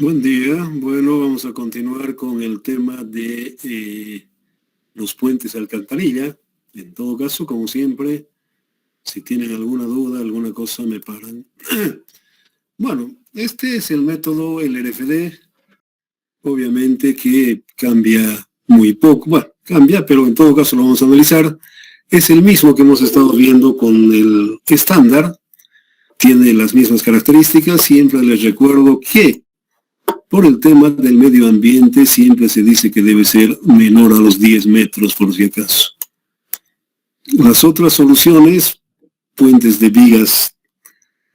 Buen día. Bueno, vamos a continuar con el tema de los puentes de alcantarilla. En todo caso, como siempre, si tienen alguna duda, alguna cosa, me paran. Bueno, este es el método LRFD. Obviamente que cambia muy poco. Bueno, cambia, pero en todo caso lo vamos a analizar. Es el mismo que hemos estado viendo con el estándar. Tiene las mismas características. Siempre les recuerdo que por el tema del medio ambiente siempre se dice que debe ser menor a los 10 metros por si acaso. Las otras soluciones, puentes de vigas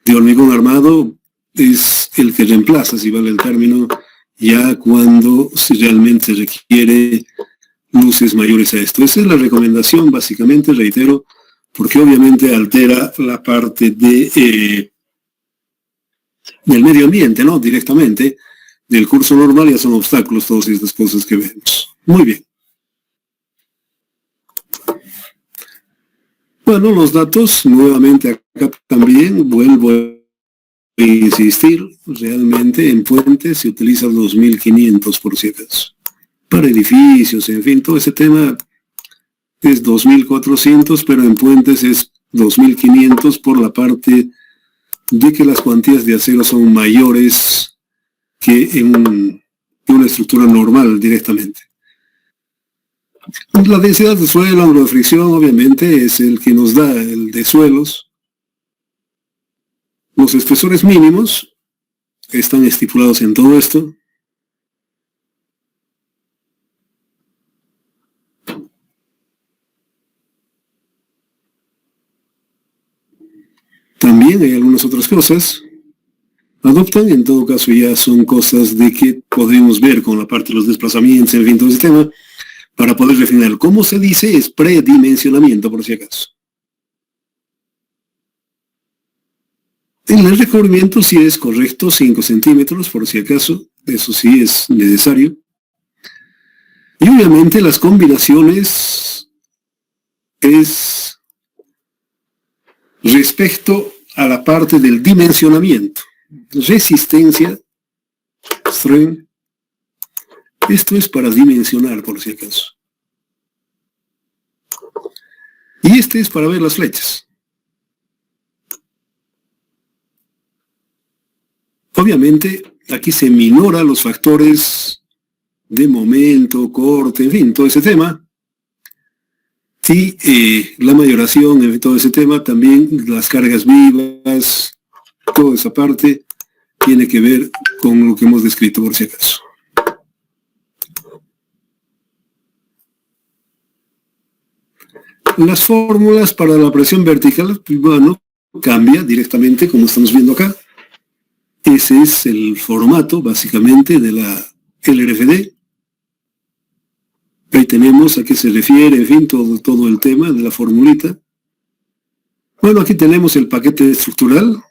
de hormigón armado, es el que reemplaza, si vale el término, ya cuando realmente se requiere luces mayores a esto. Esa es la recomendación, básicamente, reitero, porque obviamente altera la parte del medio ambiente, ¿no? Directamente. Del curso normal ya son obstáculos todas estas cosas que vemos. Muy bien. Bueno, los datos, nuevamente acá también, vuelvo a insistir, realmente en puentes se utilizan 2.500 por si acaso. Para edificios, en fin, todo ese tema es 2.400, pero en puentes es 2.500 por la parte de que las cuantías de acero son mayores que en una estructura normal directamente. La densidad de suelo, ángulo de fricción, obviamente, es el que nos da el de suelos. Los espesores mínimos están estipulados en todo esto. También hay algunas otras cosas. Adoptan, en todo caso, ya son cosas de que podemos ver con la parte de los desplazamientos, en fin, todo ese tema, para poder definir. Como se dice, es predimensionamiento, por si acaso. En el recubrimiento sí es correcto, 5 centímetros, por si acaso, eso sí es necesario. Y obviamente las combinaciones es respecto a la parte del dimensionamiento. Resistencia, strength, esto es para dimensionar, por si acaso. Y este es para ver las flechas. Obviamente, aquí se minora los factores de momento, corte, en fin, todo ese tema. Y la mayoración, en todo ese tema, también las cargas vivas, toda esa parte tiene que ver con lo que hemos descrito, por si acaso. Las fórmulas para la presión vertical, bueno, cambia directamente, como estamos viendo acá. Ese es el formato, básicamente, de la LRFD. Ahí tenemos a qué se refiere, en fin, todo el tema de la formulita. Bueno, aquí tenemos el paquete estructural.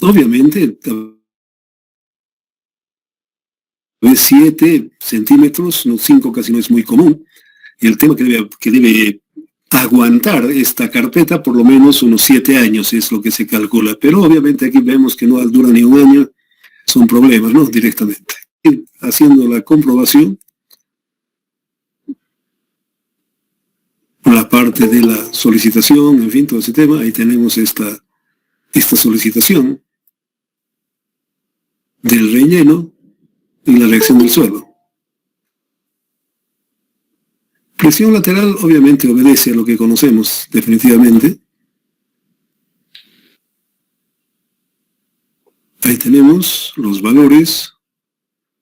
Obviamente, 7 centímetros, no 5 casi no es muy común. Y el tema que debe aguantar esta carpeta por lo menos unos 7 años es lo que se calcula. Pero obviamente aquí vemos que no dura ni un año, son problemas, ¿no? Directamente. Haciendo la comprobación, la parte de la solicitación, en fin, todo ese tema, ahí tenemos esta solicitación del relleno y la reacción del suelo. Presión lateral obviamente obedece a lo que conocemos definitivamente. Ahí tenemos los valores.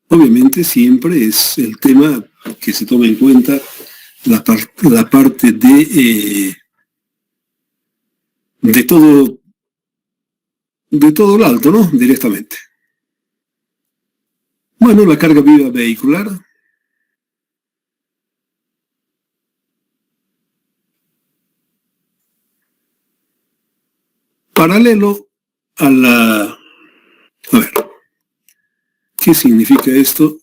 Obviamente siempre es el tema que se toma en cuenta la parte de todo el alto, ¿no? Directamente. Bueno, la carga viva vehicular. Paralelo a la... A ver, ¿qué significa esto?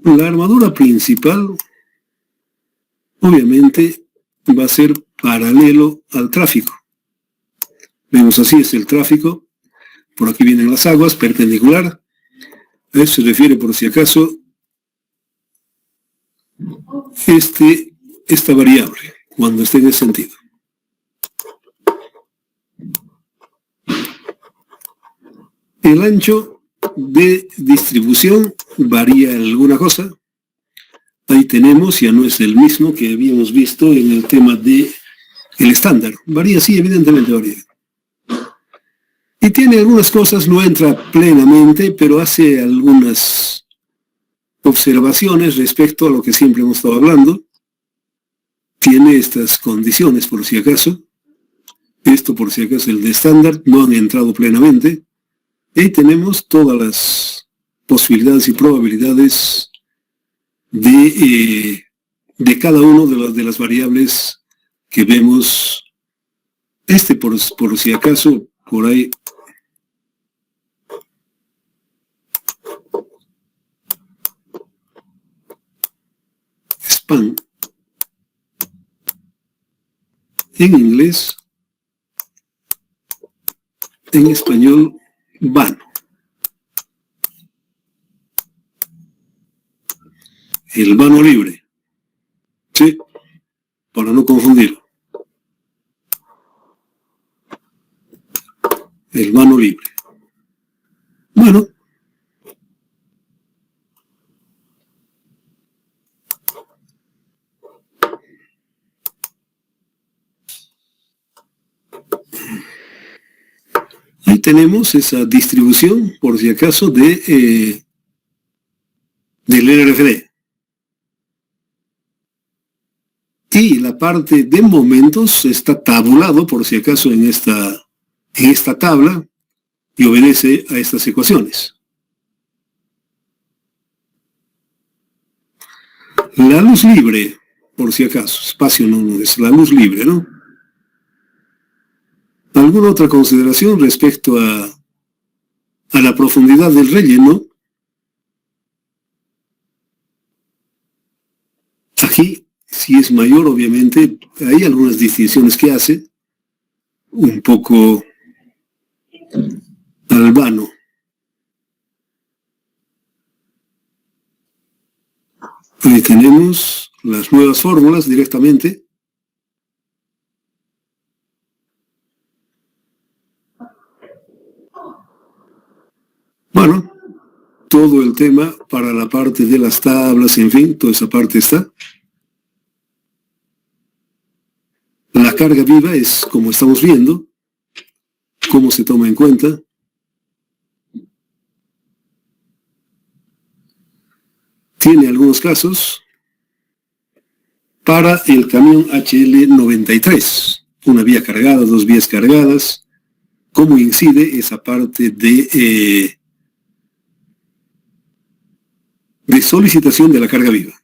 La armadura principal, obviamente, va a ser paralelo al tráfico. Vemos así es el tráfico. Por aquí vienen las aguas, perpendicular. A eso se refiere, por si acaso, esta variable, cuando esté en ese sentido. El ancho de distribución varía en alguna cosa. Ahí tenemos, ya no es el mismo que habíamos visto en el tema de el estándar. Varía, sí, evidentemente varía. Y tiene algunas cosas, no entra plenamente, pero hace algunas observaciones respecto a lo que siempre hemos estado hablando. Tiene estas condiciones, por si acaso. Esto, por si acaso, el de estándar, no han entrado plenamente. Y ahí tenemos todas las posibilidades y probabilidades de cada una de las variables que vemos. Por si acaso, por ahí. Span. En inglés, en español, vano. El vano libre. ¿Sí? Para no confundirlo. El vano libre. Bueno. Ahí tenemos esa distribución, por si acaso, del LRFD. Y la parte de momentos está tabulado, por si acaso, en esta tabla y obedece a estas ecuaciones. La luz libre, por si acaso, espacio no es la luz libre, ¿no? ¿Alguna otra consideración respecto a la profundidad del relleno? Aquí, si es mayor, obviamente, hay algunas distinciones que hace, un poco al vano. Ahí tenemos las nuevas fórmulas directamente. Bueno, todo el tema para la parte de las tablas, en fin, toda esa parte está. La carga viva es, como estamos viendo, cómo se toma en cuenta. Tiene algunos casos para el camión HL93, una vía cargada, dos vías cargadas, cómo incide esa parte de solicitación de la carga viva.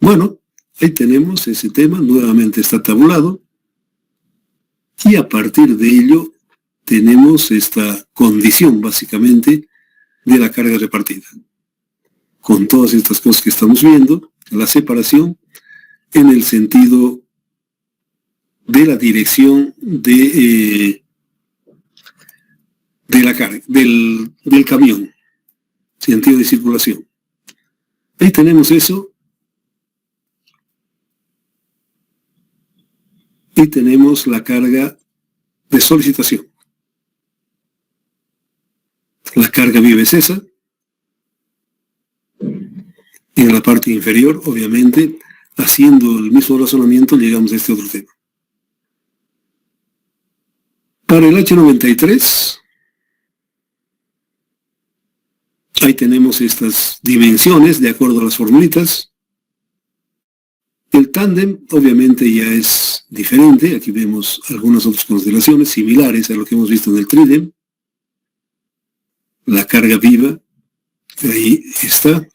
Bueno, ahí tenemos ese tema, nuevamente está tabulado, y a partir de ello tenemos esta condición, básicamente, de la carga repartida. Con todas estas cosas que estamos viendo, la separación en el sentido de la dirección de la carga, del camión, sentido de circulación. Ahí tenemos eso. Y tenemos la carga de solicitación. La carga viva es esa. En la parte inferior, obviamente, haciendo el mismo razonamiento, llegamos a este otro tema. Para el H93, ahí tenemos estas dimensiones de acuerdo a las formulitas. El tándem, obviamente, ya es diferente. Aquí vemos algunas otras consideraciones similares a lo que hemos visto en el trídem. La carga viva, ahí está.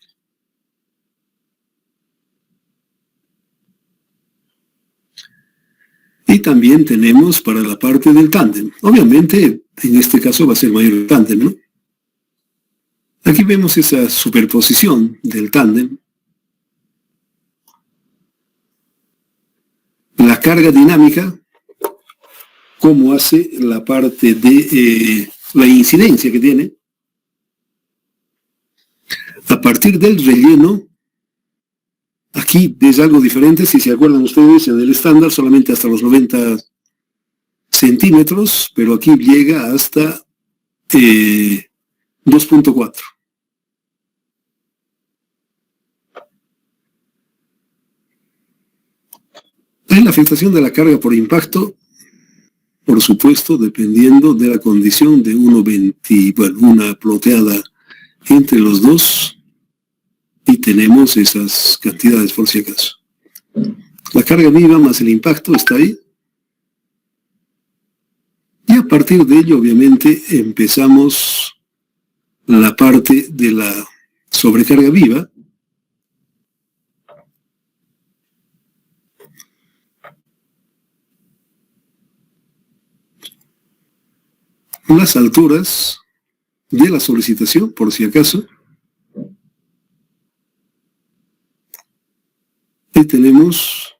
Y también tenemos para la parte del tándem. Obviamente, en este caso va a ser mayor el tándem, ¿no? Aquí vemos esa superposición del tándem. la carga dinámica, cómo hace la parte de la incidencia que tiene. A partir del relleno, aquí es algo diferente, si se acuerdan ustedes, en el estándar solamente hasta los 90 centímetros, pero aquí llega hasta 2.4. En la afectación de la carga por impacto, por supuesto, dependiendo de la condición de 1.20, bueno, una ploteada entre los dos, y tenemos esas cantidades por si acaso. La carga viva más el impacto está ahí. Y a partir de ello, obviamente, empezamos la parte de la sobrecarga viva. Las alturas de la solicitación, por si acaso. Y tenemos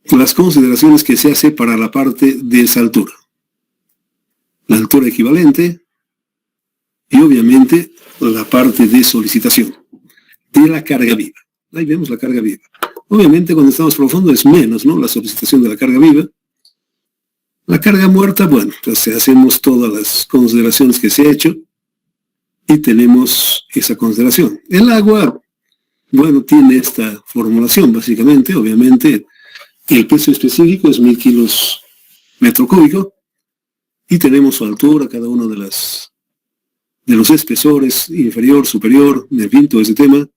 las consideraciones que se hace para la parte de esa altura. La altura equivalente y obviamente la parte de solicitación de la carga viva. Ahí vemos la carga viva. Obviamente cuando estamos profundo es menos, ¿no? La solicitación de la carga viva. La carga muerta, bueno, pues hacemos todas las consideraciones que se ha hecho y tenemos esa consideración. El agua, bueno, tiene esta formulación básicamente, obviamente el peso específico es 1000 kilos metro cúbico y tenemos su altura, cada uno de los espesores, inferior, superior, en fin, todo ese tema,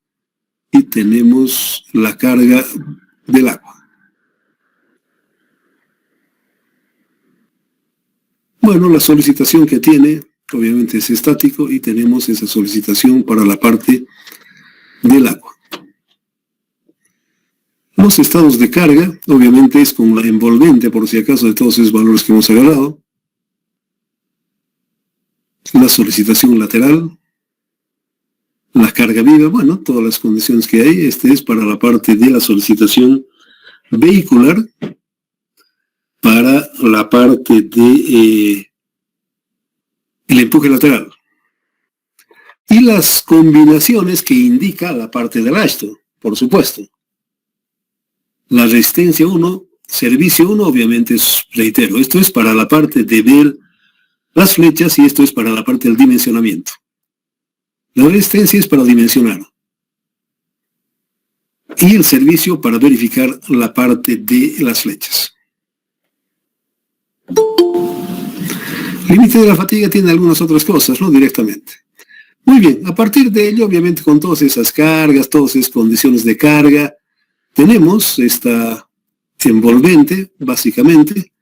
y tenemos la carga del agua. Bueno, la solicitación que tiene, obviamente es estático, y tenemos esa solicitación para la parte del agua. Los estados de carga, obviamente es con la envolvente, por si acaso, de todos esos valores que hemos agarrado. La solicitación lateral, la carga viva, bueno, todas las condiciones que hay. Este es para la parte de la solicitación vehicular, para la parte de el empuje lateral. Y las combinaciones que indica la parte del ashto, por supuesto. La resistencia 1, servicio 1, obviamente reitero, esto es para la parte de ver las flechas y esto es para la parte del dimensionamiento. La resistencia es para dimensionar. Y el servicio para verificar la parte de las flechas. Límite de la fatiga tiene algunas otras cosas, ¿no? Directamente. Muy bien, a partir de ello, obviamente con todas esas cargas, todas esas condiciones de carga, tenemos esta envolvente, básicamente,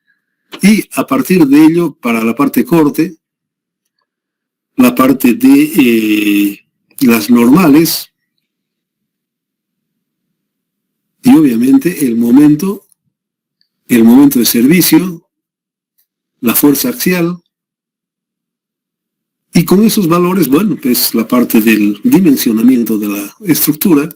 y a partir de ello, para la parte corte, la parte de las normales, y obviamente el momento de servicio, la fuerza axial, y con esos valores, bueno, pues la parte del dimensionamiento de la estructura.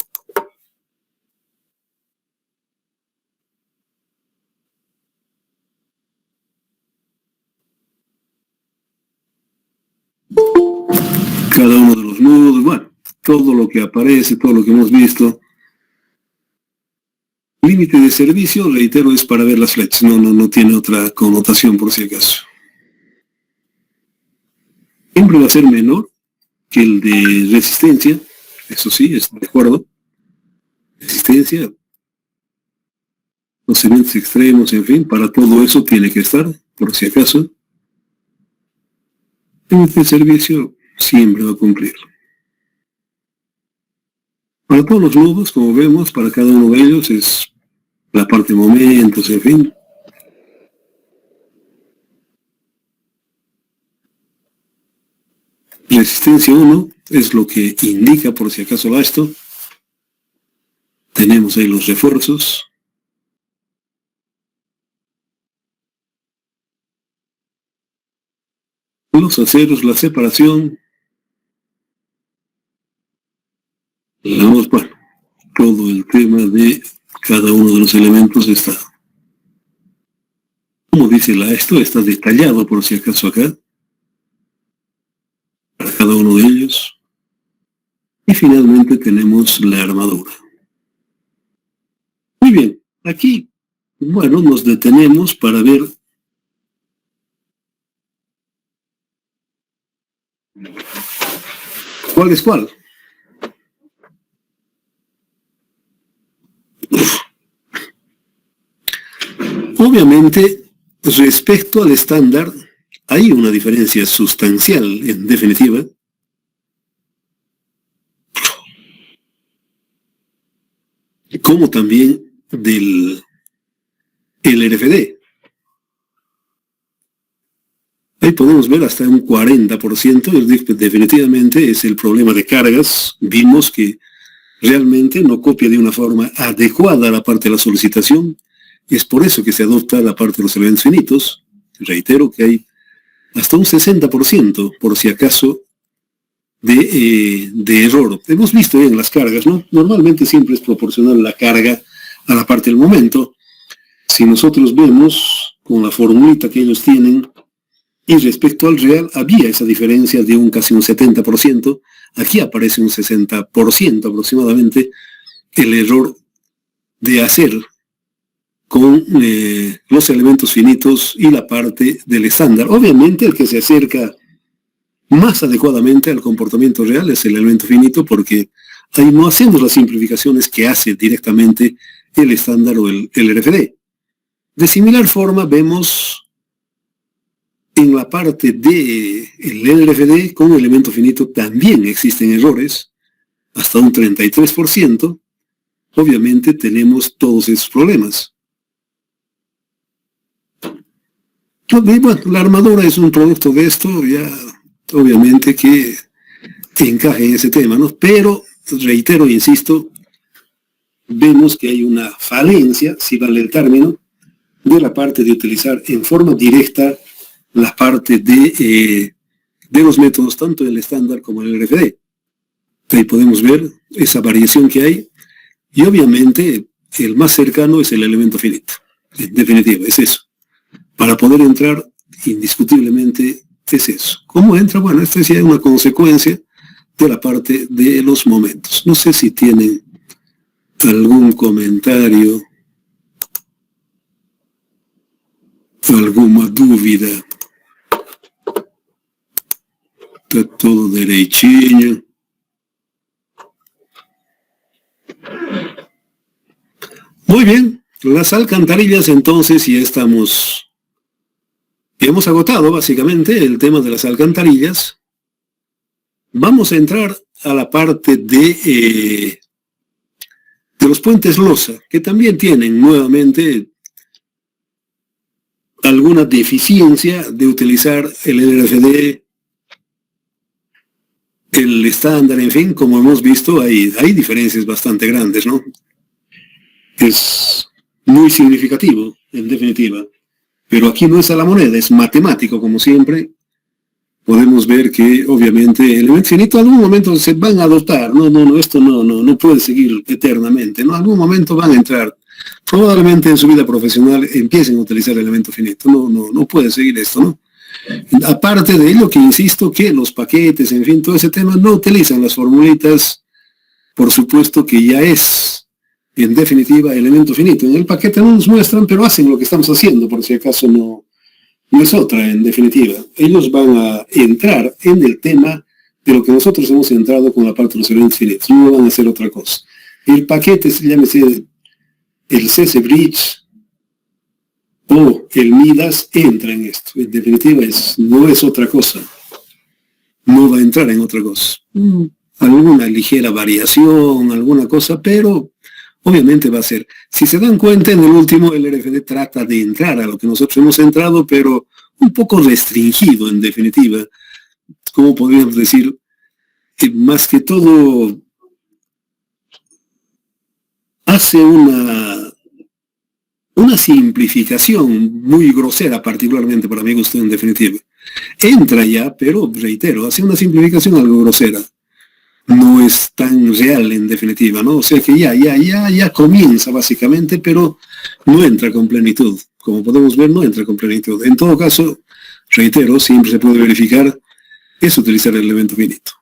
Cada uno de los nudos, bueno, todo lo que aparece, todo lo que hemos visto. Límite de servicio, reitero, es para ver las flechas, no tiene otra connotación por si acaso. Siempre va a ser menor que el de resistencia, eso sí, estoy de acuerdo. Resistencia, los elementos extremos, en fin, para todo eso tiene que estar, por si acaso. Límite de servicio siempre va a cumplir. Para todos los nudos, como vemos, para cada uno de ellos es la parte de momentos, en fin. Resistencia 1 es lo que indica, por si acaso, esto. Tenemos ahí los refuerzos. Los aceros, la separación. Bueno, todo el tema de cada uno de los elementos está, como dice esto está detallado por si acaso acá, para cada uno de ellos. Y finalmente tenemos la armadura. Muy bien, aquí, bueno, nos detenemos para ver cuál es cuál. Obviamente, respecto al estándar, hay una diferencia sustancial, en definitiva, como también del LRFD. Ahí podemos ver hasta un 40%, definitivamente es el problema de cargas. Vimos que realmente no copia de una forma adecuada la parte de la solicitación. Es por eso que se adopta la parte de los elementos finitos. Reitero que hay hasta un 60%, por si acaso, de error. Hemos visto en las cargas, ¿no? Normalmente siempre es proporcional la carga a la parte del momento. Si nosotros vemos con la formulita que ellos tienen, y respecto al real, había esa diferencia de casi un 70%. Aquí aparece un 60% aproximadamente el error de hacer con los elementos finitos y la parte del estándar. Obviamente el que se acerca más adecuadamente al comportamiento real es el elemento finito, porque ahí no hacemos las simplificaciones que hace directamente el estándar o el RFD. De similar forma vemos en la parte del LRFD con elemento finito también existen errores, hasta un 33%. Obviamente tenemos todos esos problemas. Bueno, la armadura es un producto de esto, ya obviamente que encaje en ese tema, ¿no? Pero, reitero e insisto, vemos que hay una falencia, si vale el término, de la parte de utilizar en forma directa la parte de los métodos, tanto el estándar como el RFD. Ahí podemos ver esa variación que hay, y obviamente el más cercano es el elemento finito. En definitiva, es eso. Para poder entrar, indiscutiblemente, es eso. ¿Cómo entra? Bueno, esto es ya una consecuencia de la parte de los momentos. No sé si tienen algún comentario, alguna dúvida. Está todo derechinho. Muy bien, las alcantarillas entonces ya hemos agotado básicamente el tema de las alcantarillas. Vamos a entrar a la parte de los puentes losa, que también tienen nuevamente alguna deficiencia de utilizar el LRFD, el estándar, en fin, como hemos visto, hay diferencias bastante grandes, ¿no? Es muy significativo, en definitiva. Pero aquí no es a la moneda, es matemático, como siempre. Podemos ver que, obviamente, el elemento finito en algún momento se van a adoptar. Esto no puede seguir eternamente, ¿no? En algún momento van a entrar. Probablemente en su vida profesional empiecen a utilizar el elemento finito. No puede seguir esto, ¿no? Aparte de ello, que insisto que los paquetes, en fin, todo ese tema, no utilizan las formulitas, por supuesto que ya es, en definitiva, elemento finito. En el paquete no nos muestran, pero hacen lo que estamos haciendo, por si acaso no es otra, en definitiva. Ellos van a entrar en el tema de lo que nosotros hemos entrado con la parte de los elementos finitos. No van a hacer otra cosa. El paquete, llámese el CC Bridge o el Midas, entra en esto. En definitiva, no es otra cosa. No va a entrar en otra cosa. Alguna ligera variación, alguna cosa, pero obviamente va a ser. Si se dan cuenta, en el último, el RFD trata de entrar a lo que nosotros hemos entrado, pero un poco restringido, en definitiva. ¿Cómo podríamos decir? Más que todo, hace una simplificación muy grosera, particularmente para mi gusto, en definitiva. Entra ya, pero reitero, hace una simplificación algo grosera. no es tan real en definitiva, ¿no? O sea que ya comienza básicamente, pero no entra con plenitud. Como podemos ver, no entra con plenitud. En todo caso, reitero, siempre se puede verificar, es utilizar el elemento finito.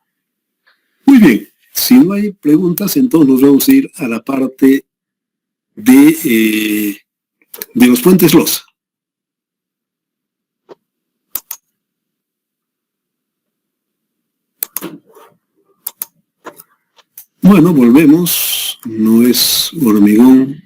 Muy bien, si no hay preguntas, entonces nos vamos a ir a la parte de los puentes losa. Bueno, volvemos, no es hormigón.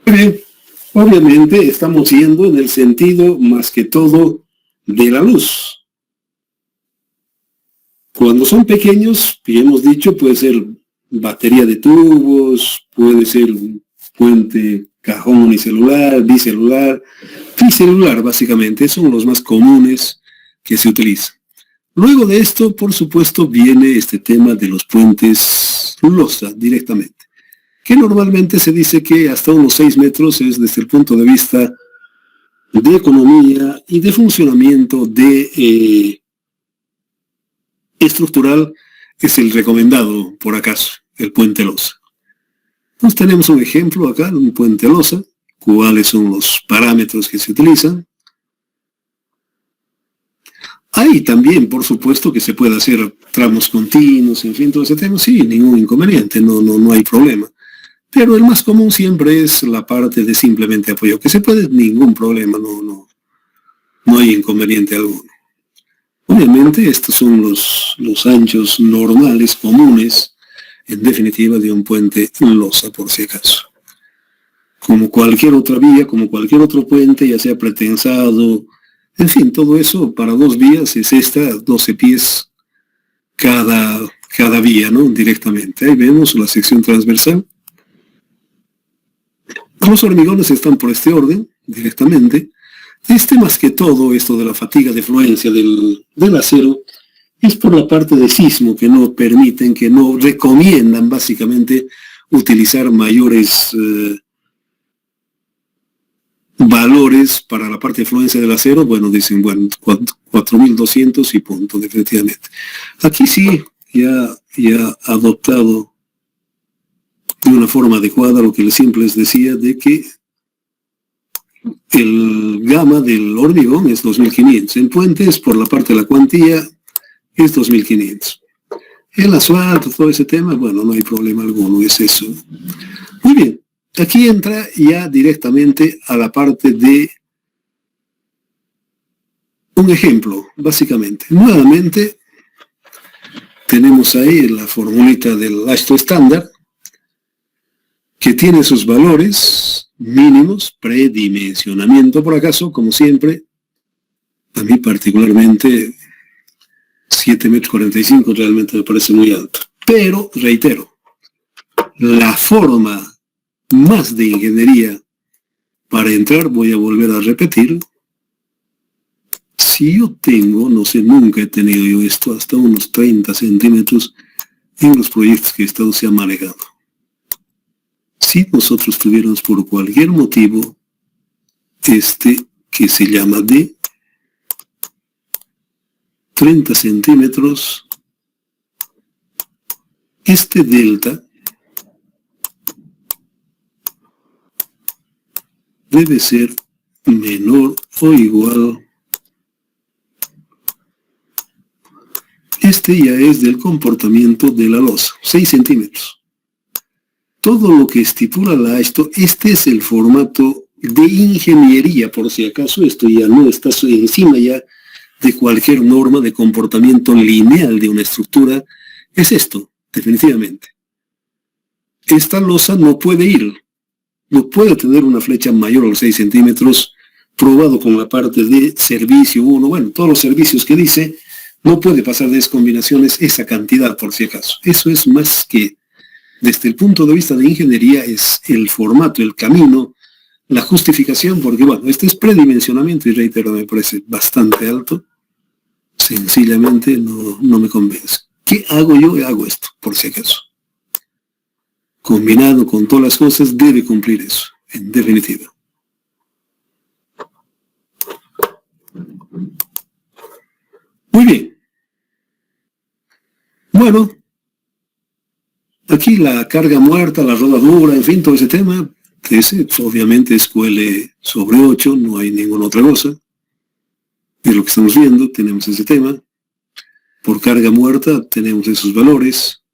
Bien, obviamente estamos yendo en el sentido más que todo de la luz. Cuando son pequeños, y hemos dicho, puede ser batería de tubos, puede ser un puente cajón unicelular, bicelular, tricelular básicamente, son los más comunes que se utilizan. Luego de esto, por supuesto, viene este tema de los puentes losa directamente, que normalmente se dice que hasta unos 6 metros es desde el punto de vista de economía y de funcionamiento de estructural, es el recomendado, por acaso, el puente losa. Entonces tenemos un ejemplo acá de un puente losa, cuáles son los parámetros que se utilizan. Hay también, por supuesto, que se puede hacer tramos continuos, en fin, todo ese tema, sí, ningún inconveniente, no hay problema. Pero el más común siempre es la parte de simplemente apoyo, que se puede, ningún problema, no hay inconveniente alguno. Obviamente estos son los anchos normales, comunes, en definitiva, de un puente losa, por si acaso. Como cualquier otra vía, como cualquier otro puente, ya sea pretensado, en fin, todo eso para 2 vías es 12 pies cada vía, ¿no? Directamente. Ahí vemos la sección transversal. Los hormigones están por este orden, directamente. Más que todo, esto de la fatiga de fluencia del acero, es por la parte de sismo que no permiten, que no recomiendan básicamente utilizar mayores valores para la parte de fluencia del acero. Bueno, dicen, bueno, 4200 y punto, definitivamente. Aquí sí, ya adoptado de una forma adecuada lo que siempre les decía, de que el gamma del hormigón es 2500. En puentes, por la parte de la cuantía, es 2500. El asfalto, todo ese tema, bueno, no hay problema alguno, es eso. Muy bien, aquí entra ya directamente a la parte de un ejemplo, básicamente. Nuevamente, tenemos ahí la formulita del ASHTO estándar, que tiene sus valores mínimos, predimensionamiento por acaso, como siempre. A mí particularmente 7,45 metros realmente me parece muy alto. Pero, reitero, la forma más de ingeniería para entrar, voy a volver a repetir, si yo tengo, no sé, nunca he tenido yo esto, hasta unos 30 centímetros en los proyectos que Estado se ha manejado. Si nosotros tuviéramos por cualquier motivo que se llama de 30 centímetros, este delta debe ser menor o igual. Este ya es del comportamiento de la losa, 6 centímetros. Todo lo que estipula la ASHTO, este es el formato de ingeniería, por si acaso, esto ya no está encima ya de cualquier norma de comportamiento lineal de una estructura es esto, definitivamente. Esta losa no puede ir, no puede tener una flecha mayor a los 6 centímetros, probado con la parte de servicio 1, bueno, todos los servicios que dice, no puede pasar de combinaciones esa cantidad, por si acaso. Eso es más que, desde el punto de vista de ingeniería, es el formato, el camino, la justificación, porque bueno, este es predimensionamiento y reitero, me parece bastante alto. Sencillamente no me convence. ¿Qué hago yo? Hago esto, por si acaso. Combinado con todas las cosas, debe cumplir eso, en definitiva. Muy bien. Bueno, aquí la carga muerta, la rodadura, en fin, todo ese tema, ese obviamente es QL sobre 8, no hay ninguna otra cosa. Es lo que estamos viendo, tenemos ese tema. Por carga muerta tenemos esos valores.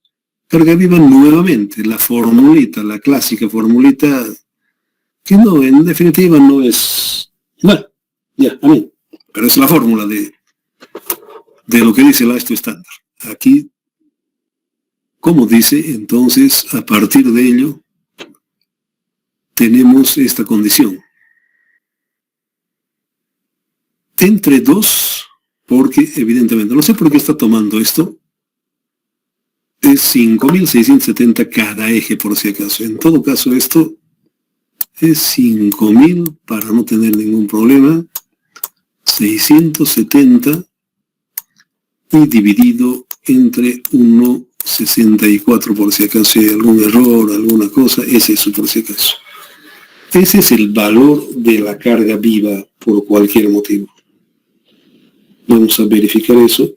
Carga viva nuevamente, la formulita, la clásica formulita, que no, en definitiva no es... Bueno, ya, a mí. Pero es la fórmula de lo que dice el AESTO estándar. Aquí, como dice, entonces, a partir de ello, tenemos esta condición. Entre 2, porque evidentemente, no sé por qué está tomando esto, es 5.670 cada eje, por si acaso. En todo caso, esto es 5.000, para no tener ningún problema, 670 y dividido entre 1,64, por si acaso hay algún error, alguna cosa, es eso, por si acaso. Ese es el valor de la carga viva por cualquier motivo. Vamos a verificar eso.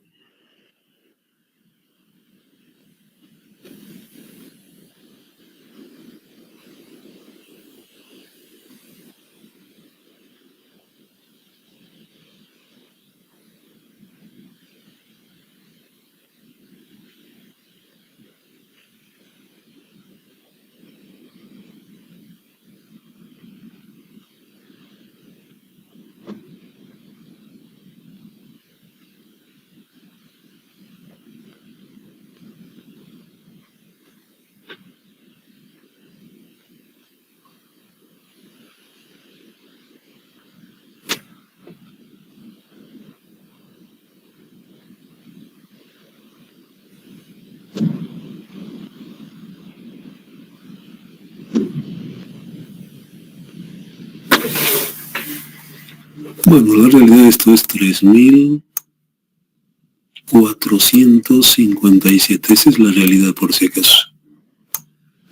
Bueno, la realidad esto es 3.457. Esa es la realidad, por si acaso.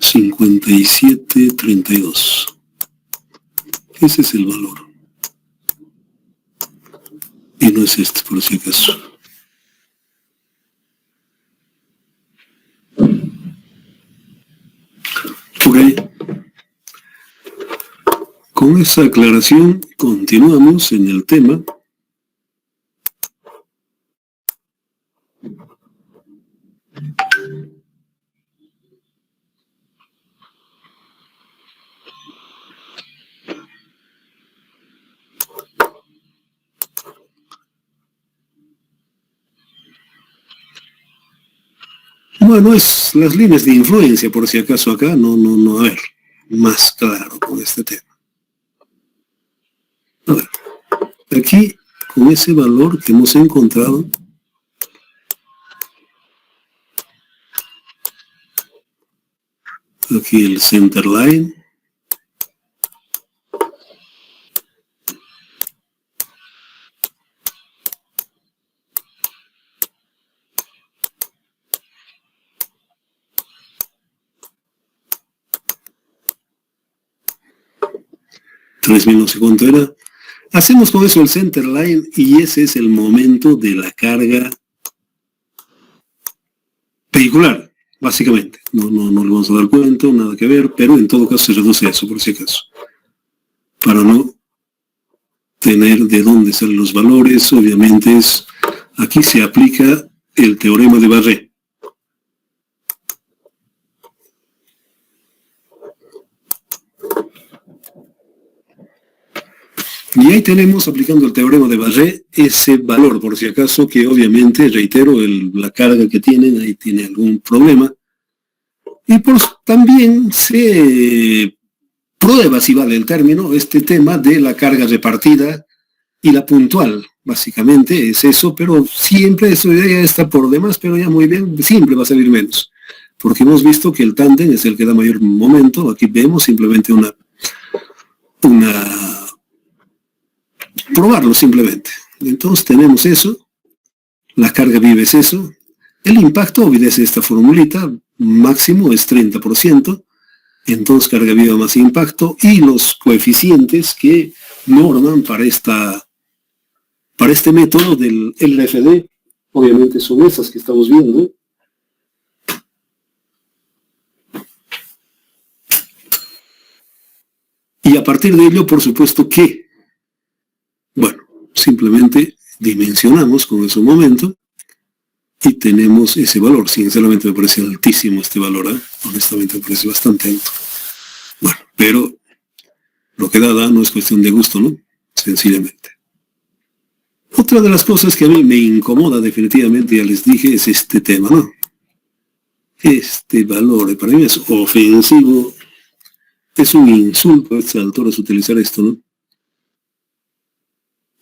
57,32. Ese es el valor. Y no es este, por si acaso. Ok. Con esa aclaración, continuamos en el tema. Bueno, es las líneas de influencia, por si acaso acá, no, a ver, más claro con este tema. A ver, aquí, con ese valor que hemos encontrado, aquí el center line, no sé cuánto era. Hacemos con eso el center line y ese es el momento de la carga vehicular, básicamente. No le vamos a dar cuenta, nada que ver, pero en todo caso se reduce a eso, por si acaso. Para no tener de dónde salen los valores, obviamente aquí se aplica el teorema de Barré. Y ahí tenemos, aplicando el teorema de Barré, ese valor, por si acaso, que obviamente, reitero, la carga que tienen, ahí tiene algún problema. Y también se prueba, si vale el término, este tema de la carga repartida y la puntual. Básicamente es eso, pero siempre eso ya está por demás, pero ya muy bien, siempre va a salir menos. Porque hemos visto que el tándem es el que da mayor momento. Aquí vemos simplemente probarlo simplemente. Entonces tenemos eso, la carga viva es eso, el impacto obedece esta formulita, máximo es 30%, entonces carga viva más impacto, y los coeficientes que norman para este método del LRFD, obviamente son esas que estamos viendo. Y a partir de ello, por supuesto que, bueno, simplemente dimensionamos con ese momento y tenemos ese valor. Sinceramente me parece altísimo este valor, ¿eh? Honestamente me parece bastante alto. Bueno, pero lo que da no es cuestión de gusto, ¿no? Sencillamente. Otra de las cosas que a mí me incomoda definitivamente, ya les dije, es este tema, ¿no? Este valor, para mí es ofensivo, es un insulto a estas alturas utilizar esto, ¿no?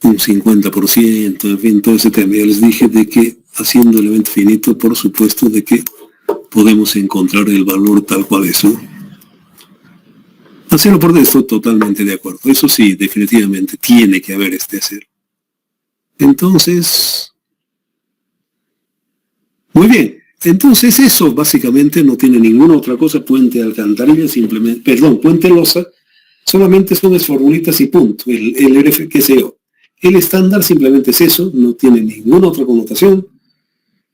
Un 50%, en fin, todo ese tema. Ya les dije de que haciendo el evento finito, por supuesto, de que podemos encontrar el valor tal cual es, ¿no? Hacerlo por esto, totalmente de acuerdo. Eso sí, definitivamente tiene que haber hacer. Entonces, muy bien. Entonces eso básicamente no tiene ninguna otra cosa. Puente de alcantarilla, simplemente, puente losa, solamente son las formulitas y punto. El RF, qué sé yo. El estándar simplemente es eso, no tiene ninguna otra connotación.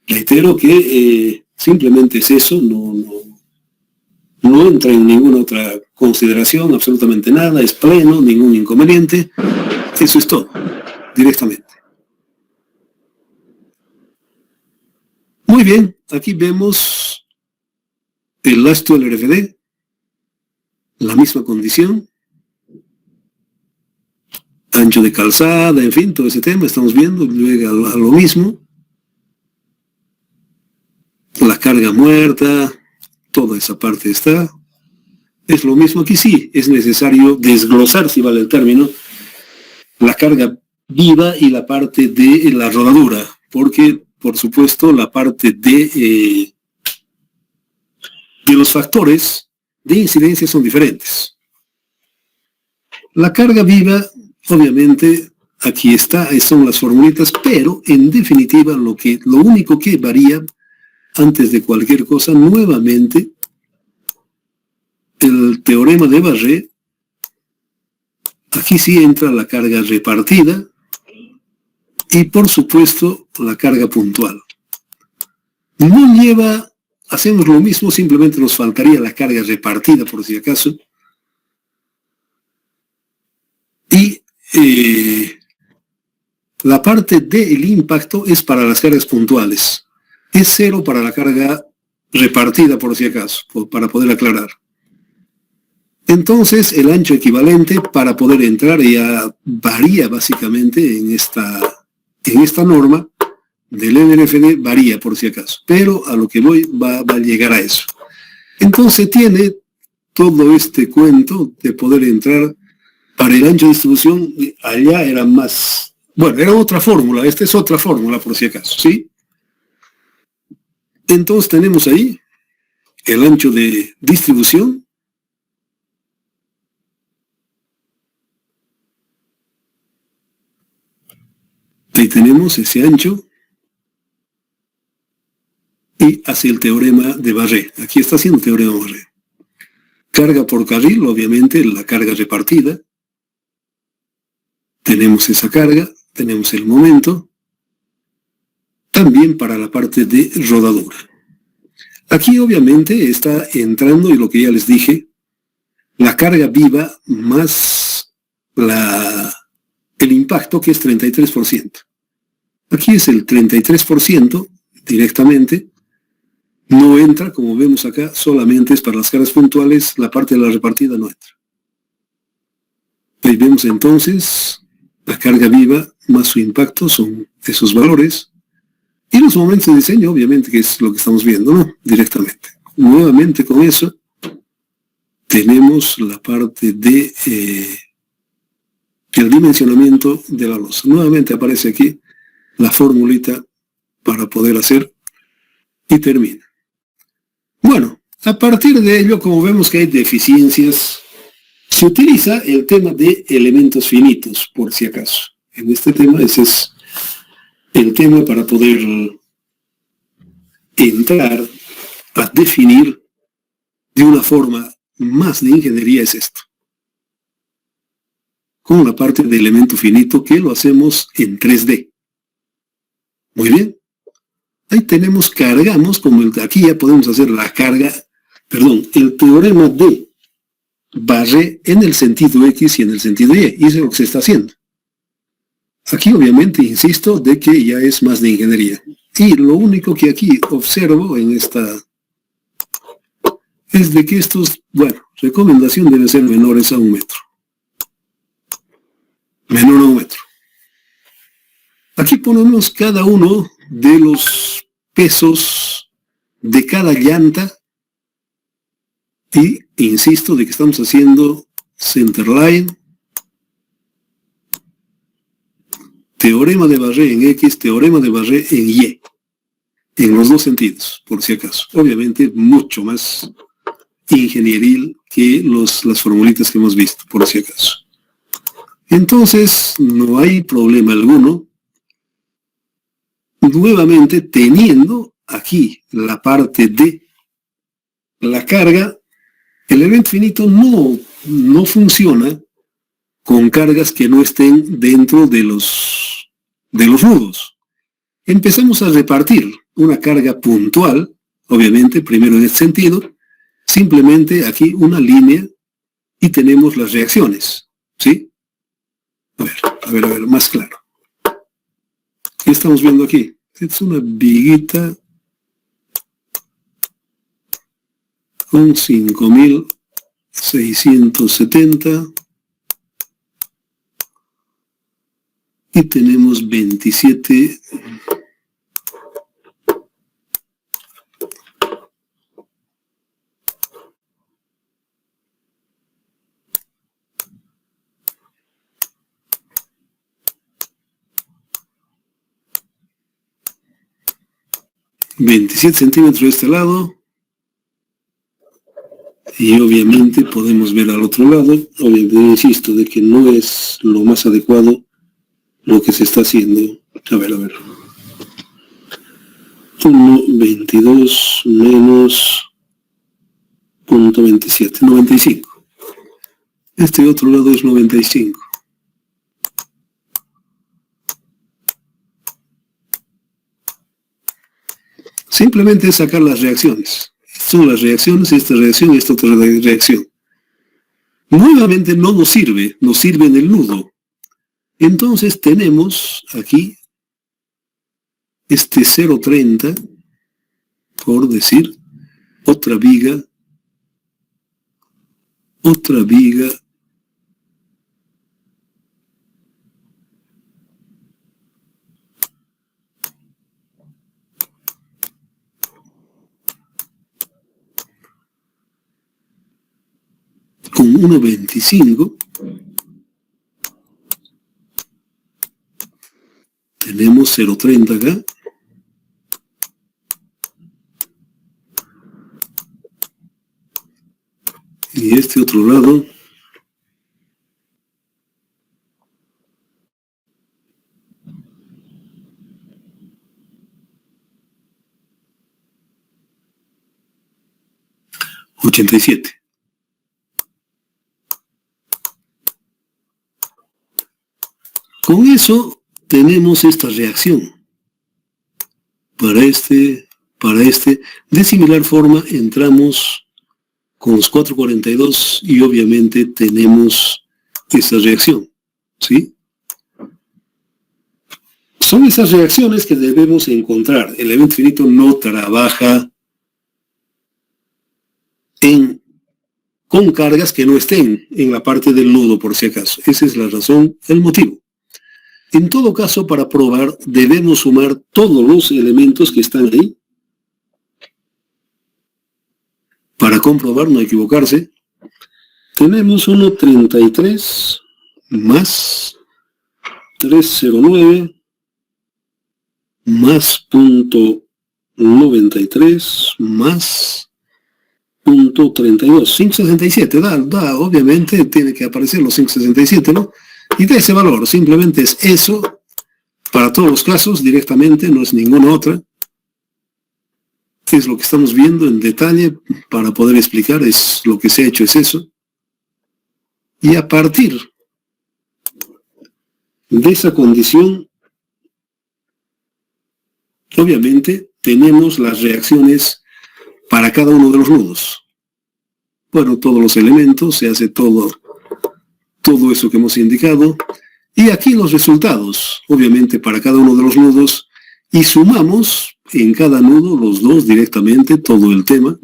Reitero que simplemente es eso, no entra en ninguna otra consideración, absolutamente nada, es pleno, ningún inconveniente. Eso es todo, directamente. Muy bien, aquí vemos el last del RFD, la misma condición, ancho de calzada, en fin, todo ese tema, estamos viendo, luego a lo mismo, la carga muerta, toda esa parte está, es lo mismo. Aquí sí, es necesario desglosar, si vale el término, la carga viva y la parte de la rodadura, porque, por supuesto, la parte de los factores de incidencia son diferentes. La carga viva, obviamente, aquí está, son las formulitas, pero en definitiva lo único que varía antes de cualquier cosa, nuevamente, el teorema de Barré, aquí sí entra la carga repartida y por supuesto la carga puntual. No lleva, hacemos lo mismo, simplemente nos faltaría la carga repartida por si acaso. Y la parte del impacto es para las cargas puntuales. Es 0 para la carga repartida por si acaso, para poder aclarar. Entonces el ancho equivalente para poder entrar ya varía básicamente en esta norma del NRFD, varía por si acaso, pero a lo que voy va a llegar a eso. Entonces tiene todo este cuento de poder entrar para el ancho de distribución. Allá era más, bueno, era otra fórmula, esta es otra fórmula por si acaso, ¿sí? Entonces tenemos ahí el ancho de distribución, ahí tenemos ese ancho, y hace el teorema de Barré. Aquí está haciendo el teorema de Barré. Carga por carril, obviamente, la carga repartida. Tenemos esa carga, tenemos el momento. También para la parte de rodadura. Aquí, obviamente, está entrando, y lo que ya les dije, la carga viva más el impacto, que es 33%. Aquí es el 33% directamente. No entra, como vemos acá, solamente es para las cargas puntuales, la parte de la repartida no entra. Ahí vemos entonces La carga viva más su impacto son esos valores. Y los momentos de diseño, obviamente, que es lo que estamos viendo, ¿no? Directamente. Nuevamente con eso, tenemos la parte de el dimensionamiento de la losa. Nuevamente aparece aquí la formulita para poder hacer y termina. Bueno, a partir de ello, como vemos que hay deficiencias, se utiliza el tema de elementos finitos, por si acaso. En este tema, ese es el tema para poder entrar a definir de una forma más de ingeniería, es esto. Con la parte de elemento finito que lo hacemos en 3D. Muy bien. Ahí tenemos, cargamos, como aquí ya podemos hacer la carga, el teorema de Barré en el sentido X y en el sentido Y. Y eso es lo que se está haciendo. Aquí obviamente insisto de que ya es más de ingeniería. Y lo único que aquí observo en esta es de que estos, recomendación deben ser menores a 1 metro. Menor a 1 metro. Aquí ponemos cada uno de los pesos de cada llanta y insisto de que estamos haciendo centerline, teorema de Barré en X, teorema de Barré en Y, en los dos sentidos, por si acaso. Obviamente mucho más ingenieril que las formulitas que hemos visto, por si acaso. Entonces, no hay problema alguno. Nuevamente, teniendo aquí la parte de la carga, el elemento finito no funciona con cargas que no estén dentro de los nudos. Empezamos a repartir una carga puntual, obviamente, primero en este sentido, simplemente aquí una línea y tenemos las reacciones, ¿sí? A ver, más claro. ¿Qué estamos viendo aquí? Es una viguita con 5.670 y tenemos 27 centímetros de este lado y obviamente podemos ver al otro lado. Obviamente insisto de que no es lo más adecuado lo que se está haciendo. A ver 1,22 menos 0,27, 95. Este otro lado es 95. Simplemente es sacar las reacciones. Son las reacciones, esta reacción y esta otra reacción. Nuevamente no nos sirve en el nudo. Entonces tenemos aquí este 0,30, por decir, otra viga, con 1,25, tenemos 0,30 acá, y este otro lado, $87. Con eso tenemos esta reacción. Para este, de similar forma entramos con los 442 y obviamente tenemos esta reacción, ¿sí? Son esas reacciones que debemos encontrar. El elemento finito no trabaja con cargas que no estén en la parte del nudo, por si acaso. Esa es la razón, el motivo. En todo caso, para probar, debemos sumar todos los elementos que están ahí. Para comprobar, no equivocarse, tenemos 1.33 más 309 más punto 93 más punto 32, 567, obviamente tiene que aparecer los 567, ¿no? Y de ese valor, simplemente es eso, para todos los casos, directamente, no es ninguna otra. Es lo que estamos viendo en detalle para poder explicar, es lo que se ha hecho, es eso. Y a partir de esa condición, obviamente, tenemos las reacciones para cada uno de los nudos. Bueno, todos los elementos, se hace todo eso que hemos indicado. Y aquí los resultados, obviamente, para cada uno de los nudos. Y sumamos en cada nudo los dos directamente, todo el tema.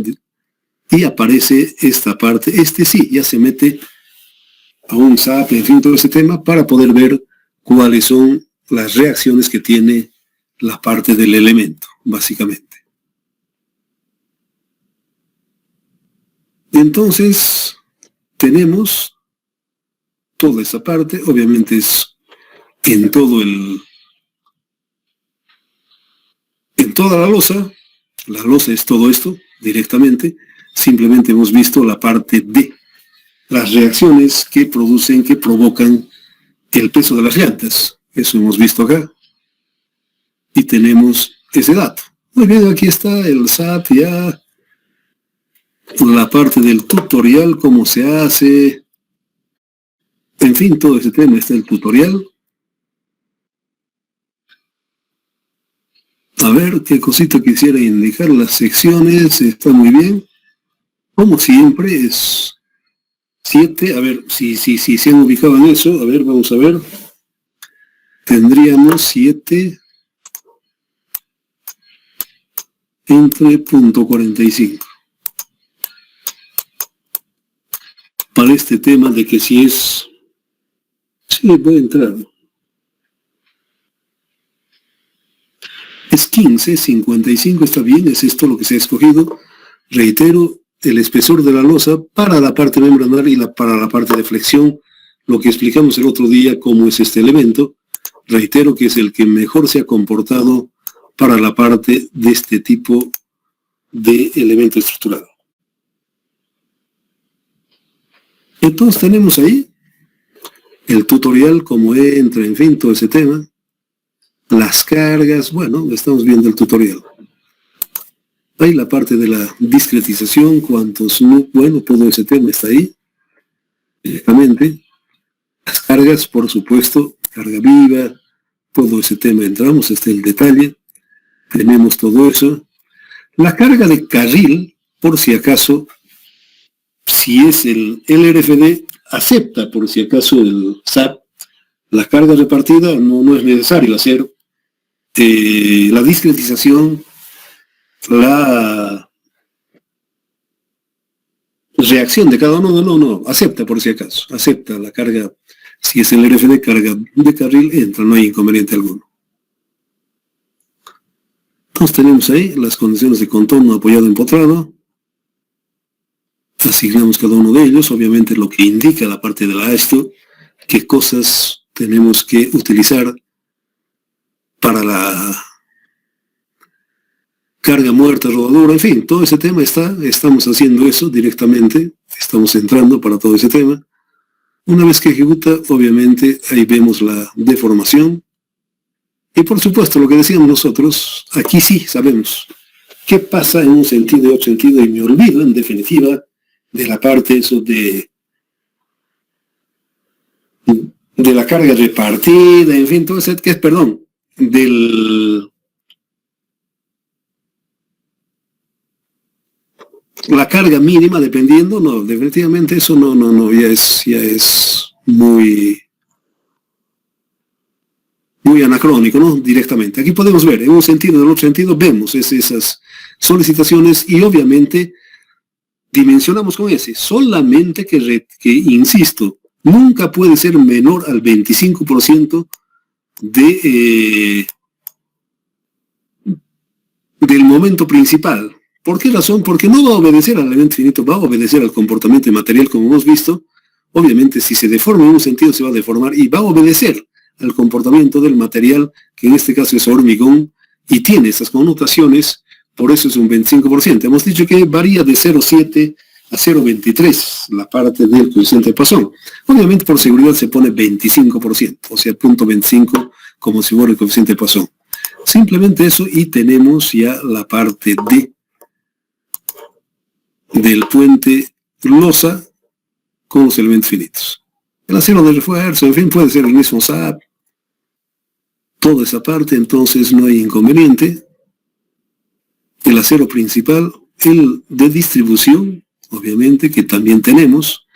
Y aparece esta parte. Sí, ya se mete a un SAP, en fin, todo ese tema, para poder ver cuáles son las reacciones que tiene la parte del elemento, básicamente. Entonces, tenemos toda esa parte, obviamente es en toda la losa es todo esto, directamente, simplemente hemos visto la parte de las reacciones que provocan el peso de las llantas, eso hemos visto acá, y tenemos ese dato. Muy bien, aquí está el SAT ya, la parte del tutorial, cómo se hace, en fin, todo ese tema está el tutorial. A ver, qué cosita quisiera indicar, las secciones, está muy bien. Como siempre, es 7, a ver, si se han ubicado en eso, a ver, vamos a ver. Tendríamos 7 entre punto 45. Para este tema de que si es... Sí, voy a entrar. Es 15, 55, está bien, es esto lo que se ha escogido. Reitero, el espesor de la losa para la parte membranar y para la parte de flexión, lo que explicamos el otro día, cómo es este elemento. Reitero que es el que mejor se ha comportado para la parte de este tipo de elemento estructurado. Entonces tenemos ahí el tutorial, cómo entra, en fin, todo ese tema. Las cargas, bueno, estamos viendo el tutorial. Ahí la parte de la discretización, cuántos, bueno, todo ese tema está ahí, directamente. Las cargas, por supuesto, carga viva, todo ese tema entramos, está el detalle. Tenemos todo eso. La carga de carril, por si acaso, si es el LRFD, acepta por si acaso el SAP. La carga repartida no es necesario hacer la discretización, la reacción de cada uno, no, acepta por si acaso, acepta la carga, si es el RFD carga de carril, entra, no hay inconveniente alguno. Entonces tenemos ahí las condiciones de contorno apoyado empotrado, asignamos cada uno de ellos, obviamente lo que indica la parte de la AESTO, qué cosas tenemos que utilizar para la carga muerta, rodadura, en fin, todo ese tema estamos haciendo eso directamente, estamos entrando para todo ese tema. Una vez que ejecuta, obviamente, ahí vemos la deformación. Y por supuesto, lo que decíamos nosotros, aquí sí sabemos qué pasa en un sentido y otro sentido, y me olvido, en definitiva, de la parte eso de la carga repartida, en fin, todo ese, que es, perdón, la carga mínima, dependiendo, no, definitivamente eso no, ya es muy anacrónico, ¿no? Directamente. Aquí podemos ver, en un sentido, en el otro sentido, vemos esas solicitaciones y obviamente dimensionamos con ese, solamente que insisto, nunca puede ser menor al 25% del momento principal. ¿Por qué razón? Porque no va a obedecer al elemento finito, va a obedecer al comportamiento material, como hemos visto. Obviamente, si se deforma en un sentido, se va a deformar y va a obedecer al comportamiento del material, que en este caso es hormigón, y tiene esas connotaciones, por eso es un 25%. Hemos dicho que varía de 0,7 a 0,23 la parte del coeficiente de Poisson. Obviamente, por seguridad se pone 25%, o sea, 0,25 como si fuera el coeficiente de Poisson. Simplemente eso, y tenemos ya la parte del puente losa con los elementos finitos. El acero de refuerzo, en fin, puede ser el mismo SAP, toda esa parte, entonces no hay inconveniente. El acero principal, el de distribución, obviamente, que también tenemos.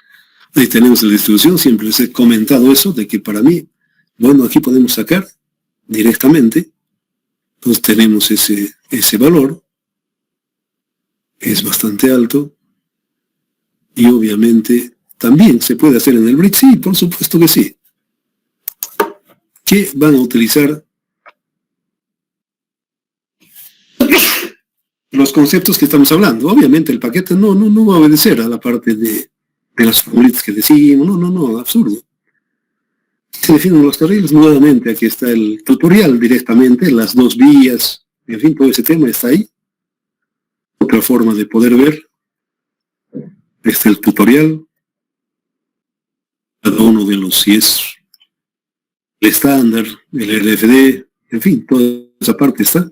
Ahí tenemos la distribución, siempre les he comentado eso, de que para mí, bueno, aquí podemos sacar directamente. Entonces tenemos ese valor, es bastante alto, y obviamente también se puede hacer en el bridge, sí, por supuesto que sí. ¿Qué van a utilizar? Los conceptos que estamos hablando. Obviamente el paquete no va a obedecer a la parte de las formulitas que decimos, no, absurdo. Se definen los carriles, nuevamente aquí está el tutorial directamente, las dos vías, en fin, todo ese tema está ahí. Otra forma de poder ver, está el tutorial, cada uno de los, si es el estándar, el RFD, en fin, toda esa parte está,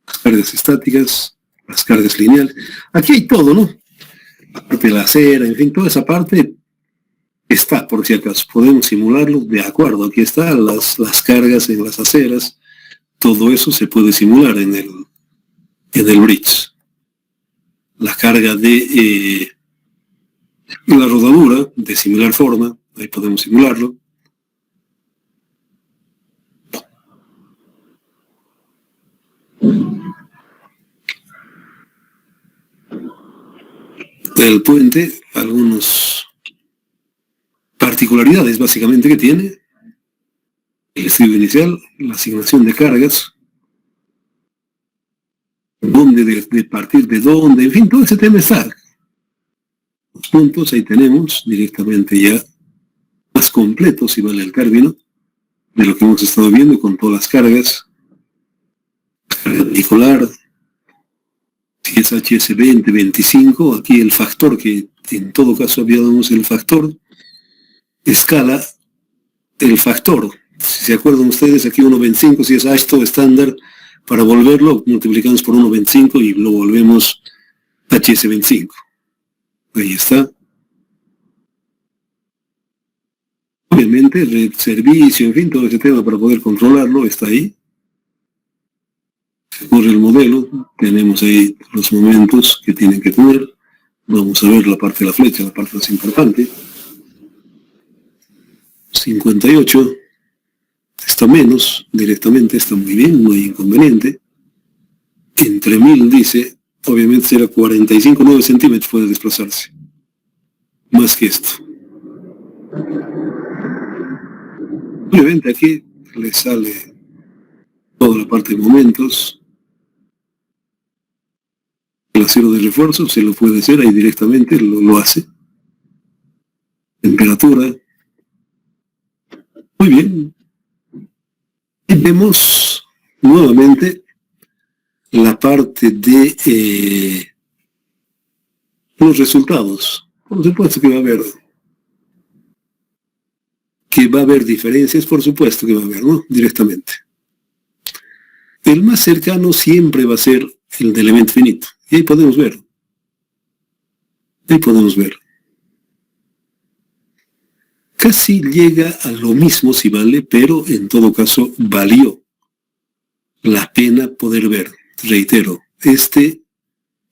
las cargas estáticas, las cargas lineales, aquí hay todo, ¿no? La parte de la acera, en fin, toda esa parte está, por si acaso, podemos simularlo, de acuerdo, aquí están las cargas en las aceras, todo eso se puede simular en el bridge. La carga de la rodadura, de similar forma, ahí podemos simularlo. El puente, algunas particularidades básicamente que tiene, el estudio inicial, la asignación de cargas, dónde de partir de dónde, en fin, todo ese tema está. Los puntos ahí tenemos directamente ya más completos, si vale el término, de lo que hemos estado viendo con todas las cargas. Carga particular, si es HS20, 25, aquí el factor, que en todo caso habíamos el factor, escala el factor. Si se acuerdan ustedes, aquí 1.25, si es esto estándar, para volverlo multiplicamos por 1.25 y lo volvemos HS25. Ahí está. Obviamente el servicio, en fin, todo ese tema para poder controlarlo está ahí. Se corre el modelo, tenemos ahí los momentos que tienen que tener. Vamos a ver la parte de la flecha, la parte más importante. 58. Está menos, directamente está muy bien, no hay inconveniente. Entre 1000 dice, obviamente será 45,9 centímetros puede desplazarse. Más que esto. Obviamente aquí le sale toda la parte de momentos. El acero de refuerzo se lo puede hacer ahí directamente, lo hace. Temperatura. Muy bien. Y vemos nuevamente la parte de los resultados. Por supuesto que va a haber diferencias, por supuesto que va a haber, ¿no? Directamente. El más cercano siempre va a ser el de elemento finito. Y ahí podemos ver. Casi llega a lo mismo si vale, pero en todo caso valió la pena poder ver. Reitero, este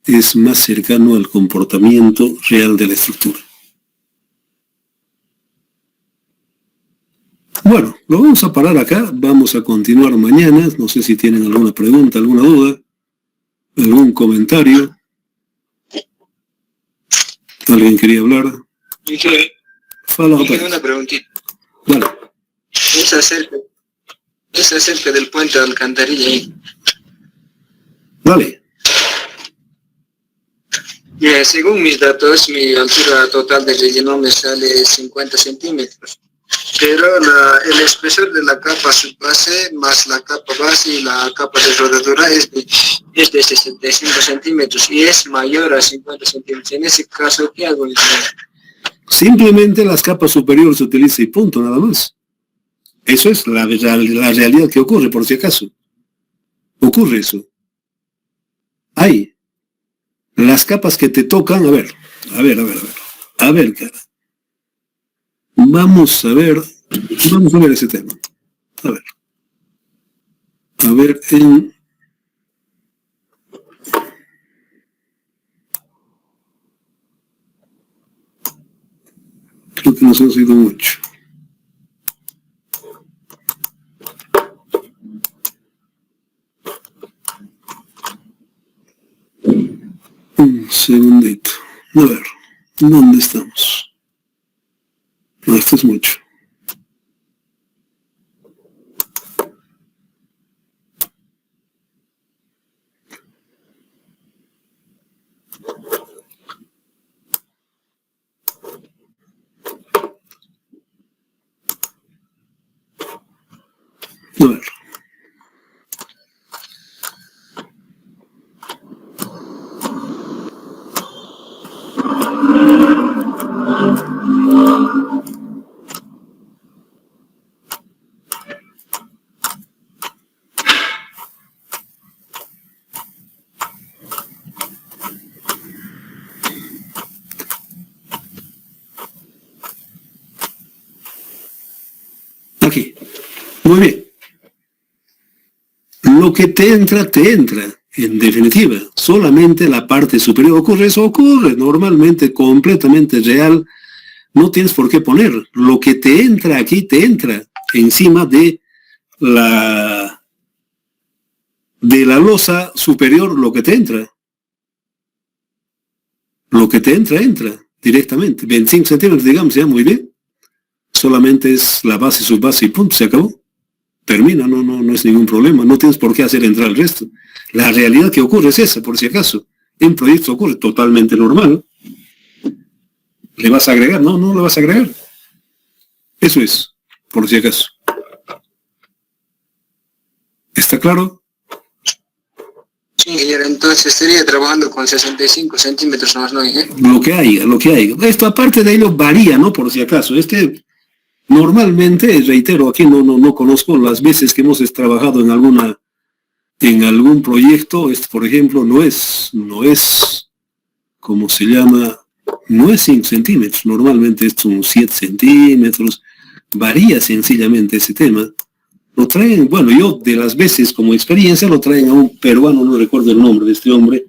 es más cercano al comportamiento real de la estructura. Bueno, lo vamos a parar acá, vamos a continuar mañana, no sé si tienen alguna pregunta, alguna duda, algún comentario. ¿Alguien quería hablar? Tengo una preguntita. Vale. Es acerca Es acerca del puente de alcantarilla ahí. Dale. Según mis datos, mi altura total de relleno me sale 50 centímetros. Pero el espesor de la capa subbase más la capa base y la capa de rodadura es de 65 centímetros y es mayor a 50 centímetros. En ese caso, ¿qué hago? Simplemente las capas superiores se utilizan y punto, nada más. Eso es la realidad que ocurre, por si acaso. Ocurre eso. Hay las capas que te tocan, a ver, cara. Vamos a ver ese tema. A ver, creo que nos ha sido mucho. Un segundito. A ver, ¿dónde estamos? No, esto es mucho. A ver. Aquí. Muy bien. Lo que te entra, en definitiva. Solamente la parte superior ocurre, eso ocurre normalmente, completamente real. No tienes por qué poner. Lo que te entra aquí, te entra encima de la losa superior, lo que te entra. Lo que te entra directamente. 25 centímetros, digamos, ya muy bien. Solamente es la base, subbase y punto, se acabó. Termina, no es ningún problema, no tienes por qué hacer entrar el resto. La realidad que ocurre es esa, por si acaso. En proyectos ocurre totalmente normal. ¿Le vas a agregar? No le vas a agregar. Eso es, por si acaso. ¿Está claro? Sí, ingeniero, entonces estaría trabajando con 65 centímetros más, ¿no? Lo que haya. Esto aparte de ello varía, ¿no? Por si acaso. Normalmente, reitero, aquí no conozco las veces que hemos trabajado en algún proyecto, por ejemplo, no es, ¿cómo se llama? No es 5 centímetros, normalmente es un 7 centímetros, varía sencillamente ese tema. Lo traen, bueno, yo de las veces como experiencia lo traen a un peruano, no recuerdo el nombre de este hombre,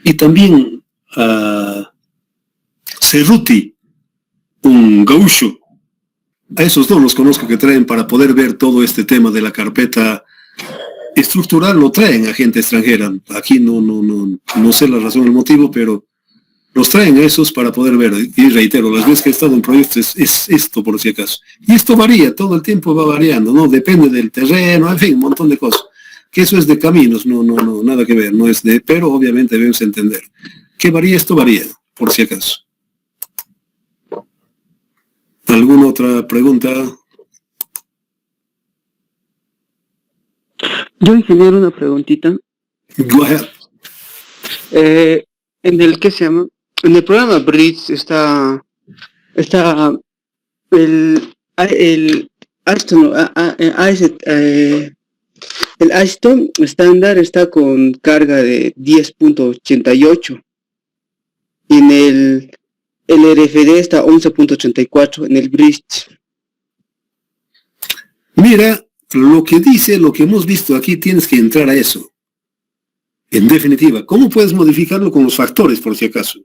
y también a Cerruti, un gaucho. A esos dos los conozco que traen para poder ver todo este tema de la carpeta estructural, lo traen a gente extranjera. Aquí no sé la razón, el motivo, pero los traen a esos para poder ver. Y reitero, las veces que he estado en proyectos es esto por si acaso. Y esto varía, todo el tiempo va variando, ¿no? Depende del terreno, en fin, un montón de cosas. Que eso es de caminos, nada que ver, no es de, pero obviamente debemos entender. ¿Qué varía? Esto varía, por si acaso. ¿Alguna otra pregunta? Yo, ingeniero, una preguntita. Go ahead. En el, ¿qué se llama? En el programa Bridge está el Ashton estándar está con carga de 10.88 y en el RFD está 11.34 en el Bridge. Mira, lo que dice, lo que hemos visto aquí, tienes que entrar a eso. En definitiva, ¿cómo puedes modificarlo con los factores, por si acaso?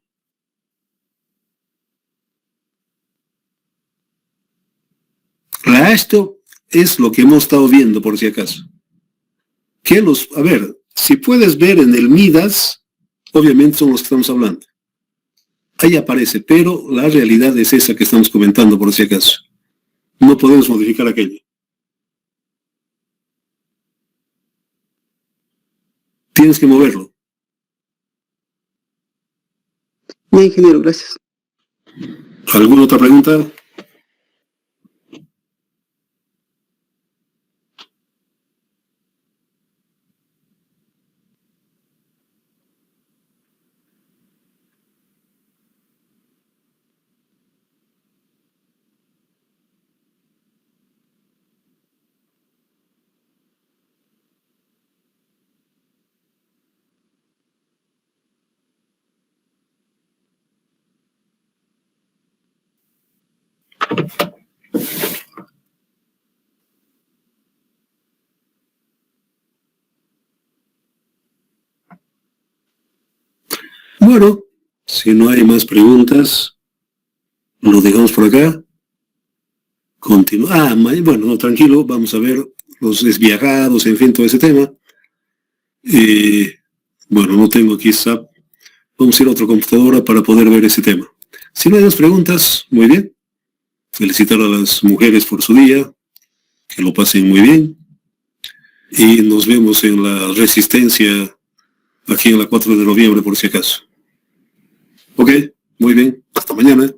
Esto es lo que hemos estado viendo, por si acaso. A ver, si puedes ver en el Midas, obviamente son los que estamos hablando. Ahí aparece, pero la realidad es esa que estamos comentando, por si acaso. No podemos modificar aquello. tienes que moverlo. Bien, ingeniero, gracias. ¿Alguna otra pregunta? Bueno, si no hay más preguntas, lo dejamos por acá. Continúa. Bueno, no, tranquilo, vamos a ver los desviajados, en fin, todo ese tema. Bueno, no tengo aquí SAP. Vamos a ir a otra computadora para poder ver ese tema. Si no hay más preguntas, muy bien. Felicitar a las mujeres por su día. Que lo pasen muy bien. Y nos vemos en la Resistencia, aquí en la 4 de noviembre, por si acaso. Ok, muy bien. Hasta mañana.